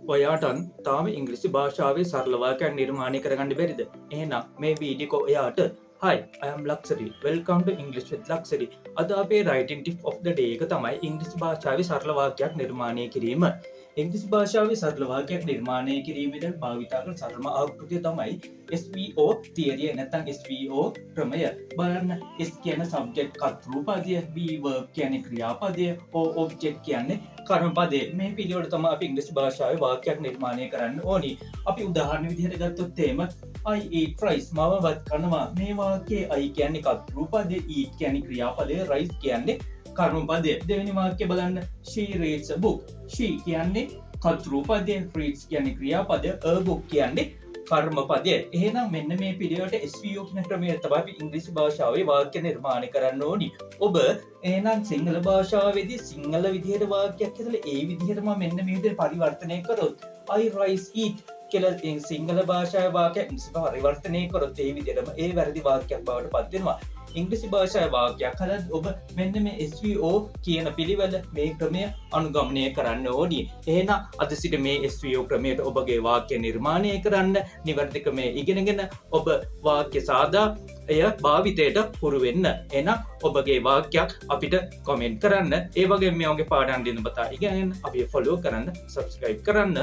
ඔයාටන් තාම ඉංග්‍රිසි භාෂාවේ සරලවාකයක් නිර්මාණය කරගන්න බැරිද? එහෙනම් මේ වීඩියෝ ඔයාට Hi, I am Luxury. Welcome to English with Luxury. අද අපේ writing tip of the day එක තමයි ඉංග්‍රීසි භාෂාවේ සරල වාක්‍යයක් නිර්මාණය කිරීම. ඉංග්‍රීසි භාෂාවේ සරල වාක්‍යයක් නිර්මාණය කිරීමේදී භාවිතා කරන සරලම ආකෘතිය තමයි SVO theory නැත්නම් SVO ක්‍රමය. බලන්න S කියන subject කර්තෘ පදය, V verb කියන්නේ ක්‍රියාපදය, O object කියන්නේ කර්මපදය. මේ පිළිවෙල තමයි අපි ඉංග්‍රීසි භාෂාවේ වාක්‍යයක් නිර්මාණය කරන්න ඕනි. අපි උදාහරණ විදිහට ගත්තොත් එහෙම I eat rice මම වත් කනවා. මේ වාක්‍යයේ I කියන්නේ කර්තෘ පදය, eat කියන්නේ ක්‍රියාපදය, rice කියන්නේ කර්මපදය. දෙවෙනි වාක්‍යය බලන්න she reads a book. she කියන්නේ කර්තෘ පදය, reads කියන්නේ ක්‍රියාපදය, a book කියන්නේ කර්මපදය. එහෙනම් මෙන්න මේ පිළිවෙලට SVO කියන ක්‍රමය තමයි අපි ඉංග්‍රීසි භාෂාවේ වාක්‍ය නිර්මාණය කරන්න ඕනි. ඔබ එහෙනම් සිංහල භාෂාවේදී සිංහල විදිහට වාක්‍යයක් හදලා ඒ විදිහටම මෙන්න මේ විදිහට පරිවර්තනය කරොත් I rice eat කියලා සිංහල භාෂාවේ වාක්‍යයක් ඉංග්‍රීසි පරිවර්තනය කරොත් ඒ විදිහටම ඒ වැරදි වාක්‍යයක් බවට පත් වෙනවා. ඉංග්‍රීසි භාෂාවේ වාක්‍යයක් හදද්දී ඔබ මෙන්න මේ SVO කියන පිළිවෙල මේ ක්‍රමය අනුගමනය කරන්න ඕනි. එහෙනම් අද සිට මේ SVO ක්‍රමයට ඔබගේ වාක්‍ය නිර්මාණය කරන්න නිවැරදි ක්‍රමය ඉගෙනගෙන ඔබ වාක්‍ය සාදා එය භාවිතයට හුරු වෙන්න. එහෙනම් ඔබගේ වාක්‍යයක් අපිට කමෙන්ට් කරන්න. ඒ වගේම මේ වගේ පාඩම් දිනපතා ඉගෙනගෙන අපි ෆලෝ කරන්න, සබ්ස්ක්‍රයිබ් කරන්න.